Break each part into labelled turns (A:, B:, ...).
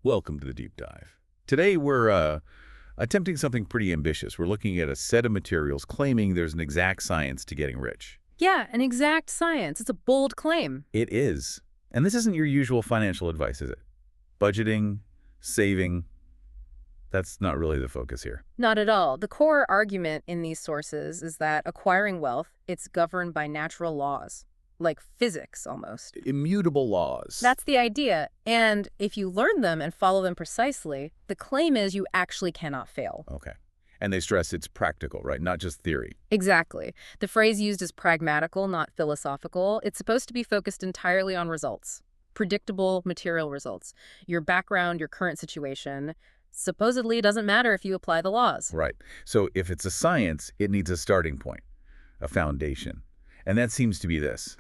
A: Welcome to the deep dive. Today we're attempting something pretty ambitious. We're looking at a set of materials claiming there's an exact science to getting rich.
B: Yeah, an exact science. It's a bold claim.
A: It is. And this isn't your usual financial advice, is it? Budgeting, saving, that's not really the focus here.
B: Not at all. The core argument in these sources is that acquiring wealth, it's governed by natural laws, like physics almost.
A: Immutable laws.
B: That's the idea. And if you learn them and follow them precisely, the claim is you actually cannot fail.
A: Okay. And they stress it's practical, right? Not just theory.
B: Exactly. The phrase used is pragmatical, not philosophical. It's supposed to be focused entirely on results. Predictable material results. Your background, your current situation. Supposedly, it doesn't matter if you apply the laws.
A: Right. So if it's a science, it needs a starting point, a foundation. And that seems to be this,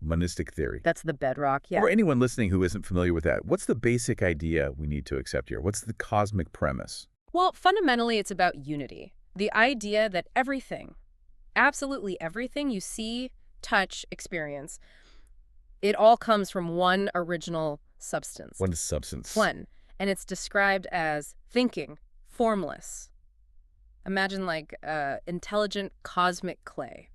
A: monistic theory.
B: That's the bedrock, yeah.
A: For anyone listening who isn't familiar with that, what's the basic idea we need to accept here? What's the cosmic premise?
B: Well, fundamentally, it's about unity. The idea that everything, absolutely everything you see, touch, experience, it all comes from one original substance.
A: One substance.
B: One. And it's described as thinking, formless. Imagine like intelligent cosmic clay.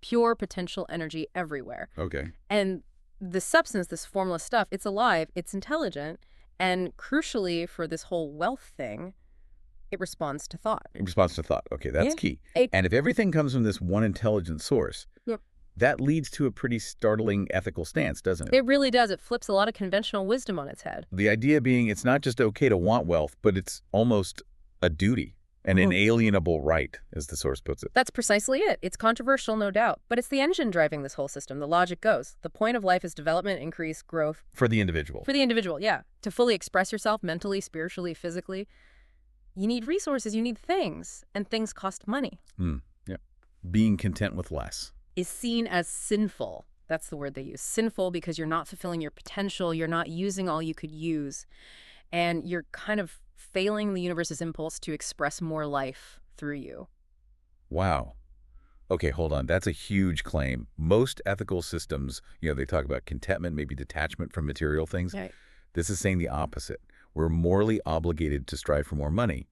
B: Pure potential energy everywhere.
A: Okay.
B: And the substance, this formless stuff, it's alive, it's intelligent, and crucially for this whole wealth thing, it responds to thought.
A: It responds to thought. Okay, that's key.
B: It-
A: And if everything comes from this one intelligent source,
B: Yep.
A: that leads to a pretty startling ethical stance, doesn't it?
B: It really does. It flips a lot of conventional wisdom on its head.
A: The idea being it's not just okay to want wealth, but it's almost a duty, an inalienable right, as the source puts it.
B: That's precisely it. It's controversial, no doubt, but it's the engine driving this whole system. The logic goes. The point of life is development, increase, growth.
A: For the individual.
B: For the individual, yeah. To fully express yourself mentally, spiritually, physically, you need resources, you need things, and things cost money.
A: Yeah. Being content with less.
B: Is seen as sinful. That's the word they use. Sinful because you're not fulfilling your potential, you're not using all you could use, and you're kind of failing the universe's impulse to express more life through you.
A: Wow. Okay, hold on. That's a huge claim. Most ethical systems, they talk about contentment, maybe detachment from material things.
B: Right.
A: This is saying the opposite. We're morally obligated to strive for more money.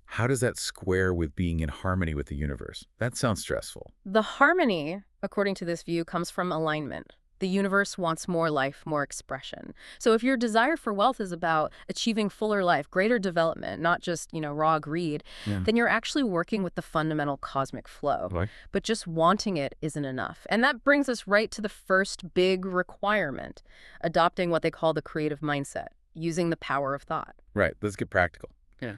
A: How does that square with being in harmony with the universe? That sounds stressful.
B: The harmony, according to this view, comes from alignment. The universe wants more life, more expression. So if your desire for wealth is about achieving fuller life, greater development, not just, raw greed, then you're actually working with the fundamental cosmic flow.
A: Right.
B: But just wanting it isn't enough. And that brings us right to the first big requirement, adopting what they call the creative mindset, using the power of thought.
A: Right. Let's get practical.
B: Yeah.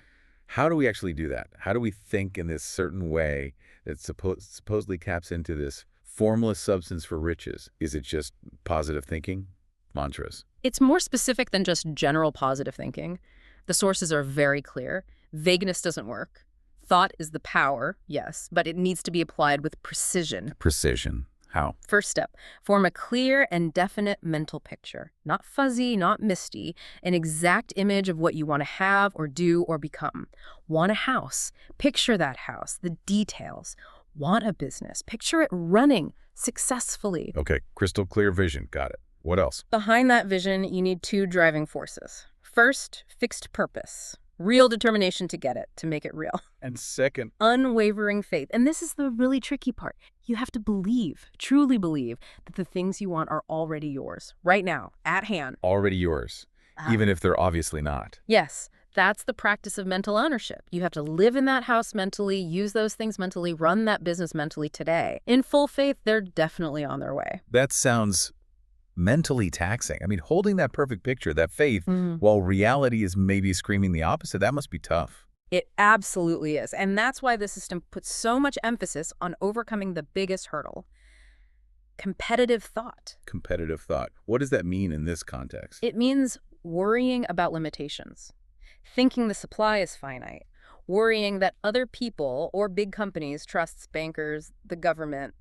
A: How do we actually do that? How do we think in this certain way that supposedly taps into this formless substance for riches? Is it just positive thinking? Mantras?
B: It's more specific than just general positive thinking. The sources are very clear. Vagueness doesn't work. Thought is the power, yes, but it needs to be applied with precision.
A: Precision. How?
B: First step, form a clear and definite mental picture. Not fuzzy, not misty. An exact image of what you want to have or do or become. Want a house. Picture that house, the details. Want a business. Picture it running successfully.
A: Okay, crystal clear vision. Got it. What else?
B: Behind that vision, you need two driving forces. First, fixed purpose. Real determination to get it, to make it real.
A: And second,
B: Unwavering faith. And this is the really tricky part. You have to believe, truly believe, that the things you want are already yours, right now, at hand.
A: already yours, even if they're obviously not.
B: Yes, that's the practice of mental ownership. You have to live in that house mentally, use those things mentally, run that business mentally today. In full faith, they're definitely on their way.
A: That sounds mentally taxing. I mean, holding that perfect picture, that faith, while reality is maybe screaming the opposite, that must be tough.
B: It absolutely is. And that's why the system puts so much emphasis on overcoming the biggest hurdle. Competitive thought.
A: Competitive thought. What does that mean in this context?
B: It means worrying about limitations, thinking the supply is finite, worrying that other people or big companies, trusts, bankers, the government,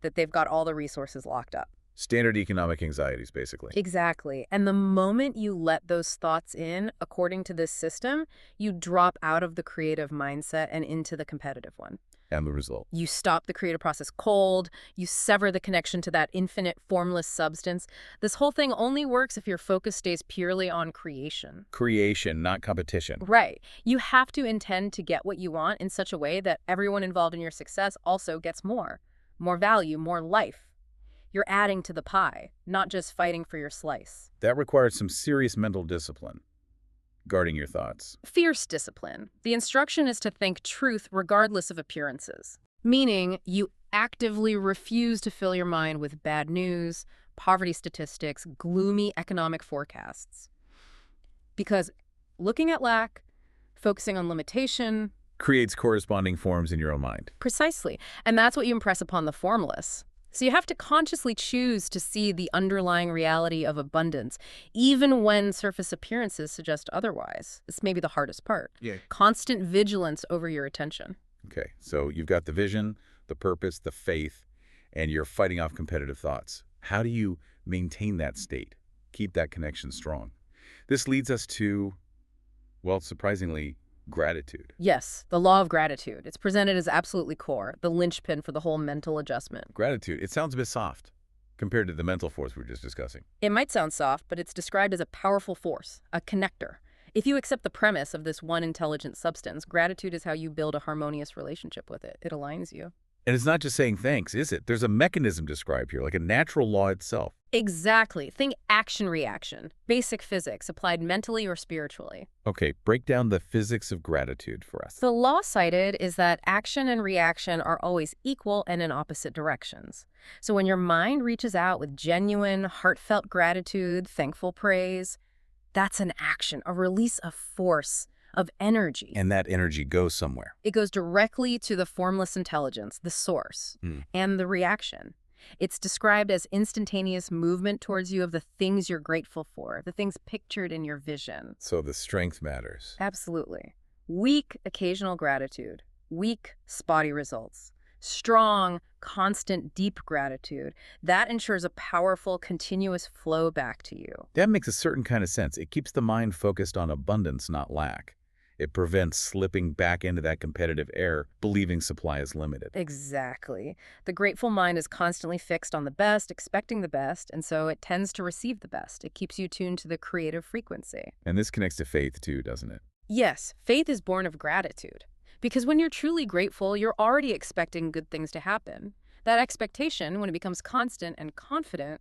B: that they've got all the resources locked up.
A: Standard economic anxieties, basically.
B: Exactly. And the moment you let those thoughts in, according to this system, you drop out of the creative mindset and into the competitive one.
A: And the result.
B: You stop the creative process cold. You sever the connection to that infinite, formless substance. This whole thing only works if your focus stays purely on creation.
A: Creation, not competition.
B: Right. You have to intend to get what you want in such a way that everyone involved in your success also gets more. More value, more life. You're adding to the pie, not just fighting for your slice.
A: That requires some serious mental discipline. Guarding your thoughts.
B: Fierce discipline. The instruction is to think truth regardless of appearances. Meaning, you actively refuse to fill your mind with bad news, poverty statistics, gloomy economic forecasts. Because looking at lack, focusing on limitation...
A: Creates corresponding forms in your own mind.
B: Precisely. And that's what you impress upon the formless. So you have to consciously choose to see the underlying reality of abundance, even when surface appearances suggest otherwise. This may be the hardest part.
A: Yeah.
B: Constant vigilance over your attention.
A: Okay, so you've got the vision, the purpose, the faith, and you're fighting off competitive thoughts. How do you maintain that state? Keep that connection strong? This leads us to, well, surprisingly, gratitude.
B: Yes, the law of gratitude. It's presented as absolutely core, the linchpin for the whole mental adjustment.
A: Gratitude, it sounds a bit soft compared to the mental force we were just discussing.
B: It might sound soft, but it's described as a powerful force, a connector. If you accept the premise of this one intelligent substance, gratitude is how you build a harmonious relationship with it. It aligns you.
A: And it's not just saying thanks, is it? There's a mechanism described here, like a natural law itself.
B: Exactly. Think action-reaction. Basic physics applied mentally or spiritually.
A: Okay, break down the physics of gratitude for us.
B: The law cited is that action and reaction are always equal and in opposite directions. So when your mind reaches out with genuine, heartfelt gratitude, thankful praise, that's an action, a release of force, of energy.
A: And that energy goes somewhere.
B: It goes directly to the formless intelligence, the source, and the reaction. It's described as instantaneous movement towards you of the things you're grateful for, the things pictured in your vision.
A: So the strength matters.
B: Absolutely. Weak, occasional gratitude. Weak, spotty results. Strong, constant, deep gratitude. That ensures a powerful, continuous flow back to you.
A: That makes a certain kind of sense. It keeps the mind focused on abundance, not lack. It prevents slipping back into that competitive air, believing supply is limited.
B: Exactly. The grateful mind is constantly fixed on the best, expecting the best, and so it tends to receive the best. It keeps you tuned to the creative frequency.
A: And this connects to faith too, doesn't it?
B: Yes, faith is born of gratitude. Because when you're truly grateful, you're already expecting good things to happen. That expectation, when it becomes constant and confident,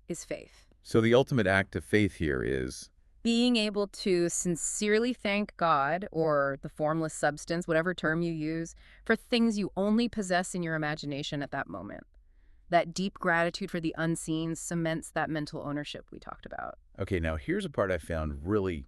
B: is faith.
A: So the ultimate act of faith here is
B: being able to sincerely thank God, or the formless substance, whatever term you use, for things you only possess in your imagination at that moment. That deep gratitude for the unseen cements that mental ownership we talked about.
A: Okay, now here's a part I found really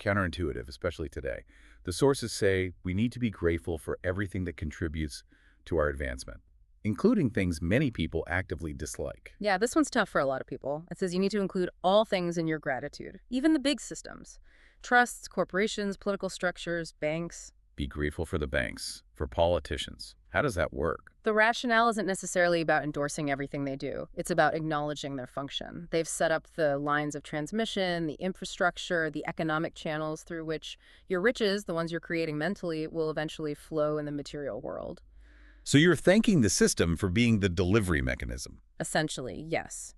A: counterintuitive, especially today. The sources say we need to be grateful for everything that contributes to our advancement, including things many people actively dislike.
B: Yeah, this one's tough for a lot of people. It says you need to include all things in your gratitude, even the big systems. Trusts, corporations, political structures, banks.
A: Be grateful for the banks, for politicians. How does that work?
B: The rationale isn't necessarily about endorsing everything they do. It's about acknowledging their function. They've set up the lines of transmission, the infrastructure, the economic channels through which your riches, the ones you're creating mentally, will eventually flow in the material world.
A: So you're thanking the system for being the delivery mechanism.
B: Essentially, yes.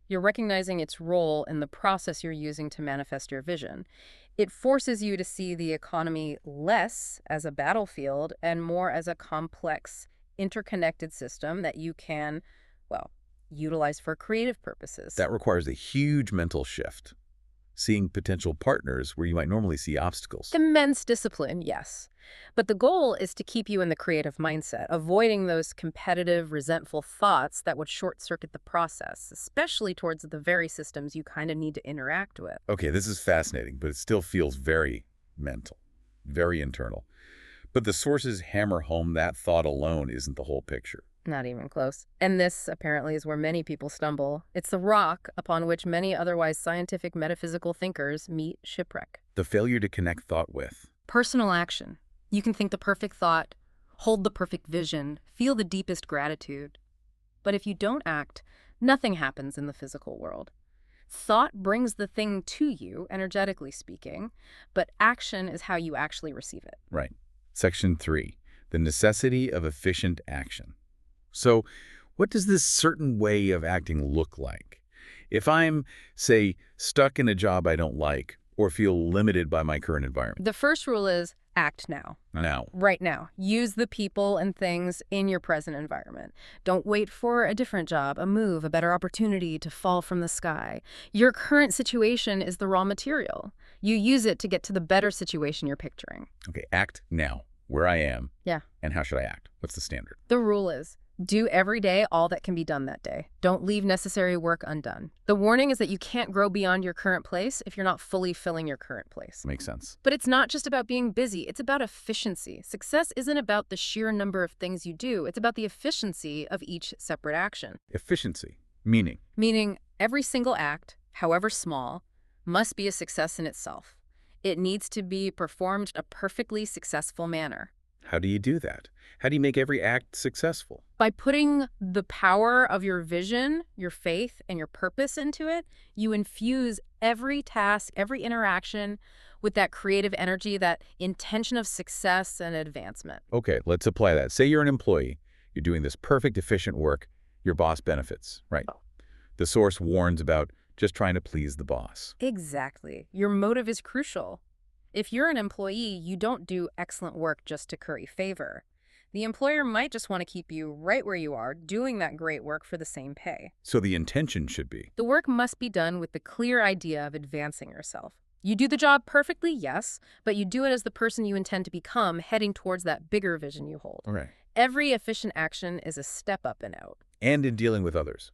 B: You're recognizing its role in the process you're using to manifest your vision. It forces you to see the economy less as a battlefield and more as a complex, interconnected system that you can, well, utilize for creative purposes.
A: That requires a huge mental shift. Seeing potential partners where you might normally see obstacles.
B: Immense discipline, yes. But the goal is to keep you in the creative mindset, avoiding those competitive, resentful thoughts that would short-circuit the process, especially towards the very systems you kind of need to interact with.
A: Okay, this is fascinating, but it still feels very mental, very internal. But the sources hammer home that thought alone isn't the whole picture.
B: Not even close. And this, apparently, is where many people stumble. It's the rock upon which many otherwise scientific metaphysical thinkers meet shipwreck.
A: The failure to connect thought with.
B: Personal action. You can think the perfect thought, hold the perfect vision, feel the deepest gratitude. But if you don't act, nothing happens in the physical world. Thought brings the thing to you, energetically speaking, but action is how you actually receive it.
A: Right. Section 3. the necessity of efficient action. So, what does this certain way of acting look like? If I'm, say, stuck in a job I don't like or feel limited by my current environment.
B: The first rule is act now.
A: Now,
B: Right now. Use the people and things in your present environment. Don't wait for a different job, a move, a better opportunity to fall from the sky. Your current situation is the raw material. You use it to get to the better situation you're picturing.
A: okay, act now, where I am,
B: Yeah.
A: and how should I act? What's the standard?
B: The rule is do every day all that can be done that day. Don't leave necessary work undone. The warning is that you can't grow beyond your current place if you're not fully filling your current place.
A: Makes sense.
B: But it's not just about being busy. It's about efficiency. Success isn't about the sheer number of things you do. It's about the efficiency of each separate action.
A: Efficiency, meaning.
B: Meaning every single act, however small, must be a success in itself. It needs to be performed in a perfectly successful manner.
A: How do you do that? How do you make every act successful?
B: By putting the power of your vision, your faith, and your purpose into it, you infuse every task, every interaction with that creative energy, that intention of success and advancement.
A: Okay, let's apply that. Say you're an employee. You're doing this perfect, efficient work. Your boss benefits, right? The source warns about just trying to please the boss.
B: Exactly. Your motive is crucial. If you're an employee, you don't do excellent work just to curry favor. The employer might just want to keep you right where you are, doing that great work for the same pay.
A: So the intention should be.
B: The work must be done with the clear idea of advancing yourself. You do the job perfectly, yes, but you do it as the person you intend to become, heading towards that bigger vision you hold.
A: Okay.
B: Every efficient action is a step up and out.
A: And in dealing with others.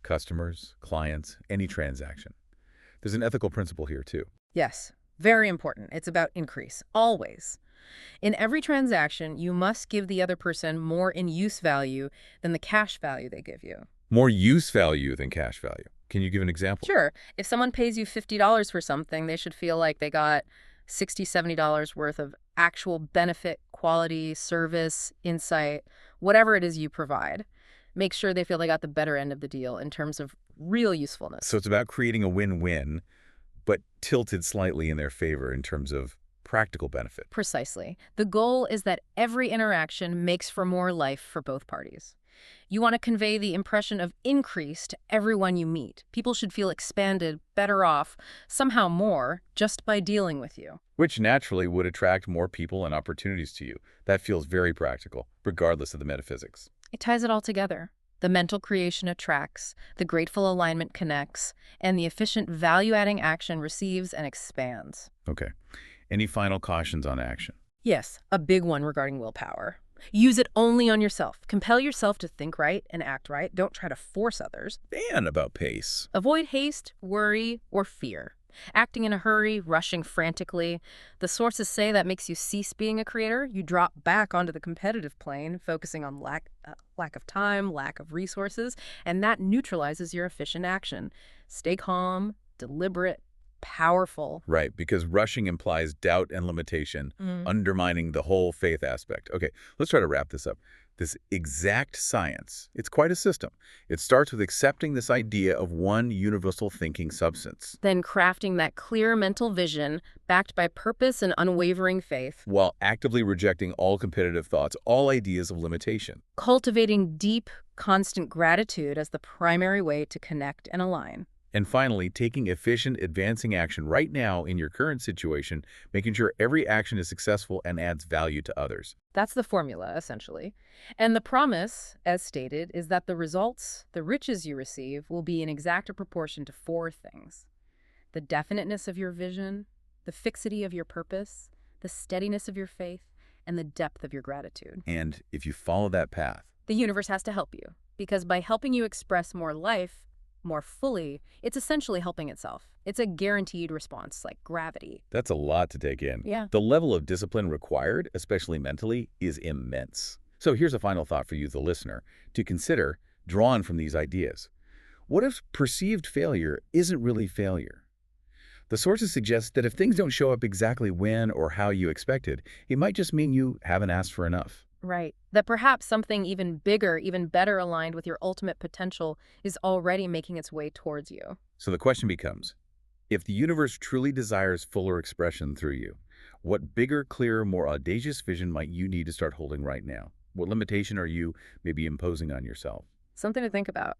A: Customers, clients, any transaction. There's an ethical principle here, too.
B: Yes, very important. It's about increase, always. In every transaction, you must give the other person more in-use value than the cash value they give you.
A: More use value than cash value. Can you give an example?
B: Sure, if someone pays you $50 for something, they should feel like they got $60, $70 worth of actual benefit, quality, service, insight, whatever it is you provide. Make sure they feel they got the better end of the deal in terms of real usefulness.
A: So it's about creating a win-win, but tilted slightly in their favor in terms of practical benefit.
B: Precisely. The goal is that every interaction makes for more life for both parties. You want to convey the impression of increase to everyone you meet. People should feel expanded, better off, somehow more, just by dealing with you.
A: Which naturally would attract more people and opportunities to you. That feels very practical, regardless of the metaphysics.
B: It ties it all together. The mental creation attracts, the grateful alignment connects, and the efficient value-adding action receives and expands.
A: Okay. Any final cautions on action?
B: Yes, a big one regarding willpower. Use it only on yourself. Compel yourself to think right and act right. Don't try to force others.
A: And about pace.
B: Avoid haste, worry, or fear. Acting in a hurry, rushing frantically. The sources say that makes you cease being a creator. You drop back onto the competitive plane, focusing on lack of time, lack of resources, and that neutralizes your efficient action. Stay calm, deliberate, powerful.
A: Right, because rushing implies doubt and limitation, undermining the whole faith aspect. Okay, let's try to wrap this up. This exact science, it's quite a system. It starts with accepting this idea of one universal thinking substance.
B: Then crafting that clear mental vision, backed by purpose and unwavering faith.
A: While actively rejecting all competitive thoughts, all ideas of limitation.
B: Cultivating deep, constant gratitude as the primary way to connect and align.
A: And finally, taking efficient, advancing action right now in your current situation, making sure every action is successful and adds value to others.
B: That's the formula, essentially. And the promise, as stated, is that the results, the riches you receive, will be in exact proportion to four things: the definiteness of your vision, the fixity of your purpose, the steadiness of your faith, and the depth of your gratitude.
A: And if you follow that path,
B: The universe has to help you, because by helping you express more life, more fully, it's essentially helping itself. It's a guaranteed response, like gravity.
A: that's a lot to take in.
B: Yeah.
A: The level of discipline required, especially mentally, is immense. So here's a final thought for you, the listener, to consider, drawn from these ideas. What if perceived failure isn't really failure? The sources suggest that if things don't show up exactly when or how you expected, it might just mean you haven't asked for enough.
B: Right. That perhaps something even bigger, even better aligned with your ultimate potential is already making its way towards you.
A: So the question becomes, if the universe truly desires fuller expression through you, What bigger, clearer, more audacious vision might you need to start holding right now? What limitation are you maybe imposing on yourself?
B: Something to think about.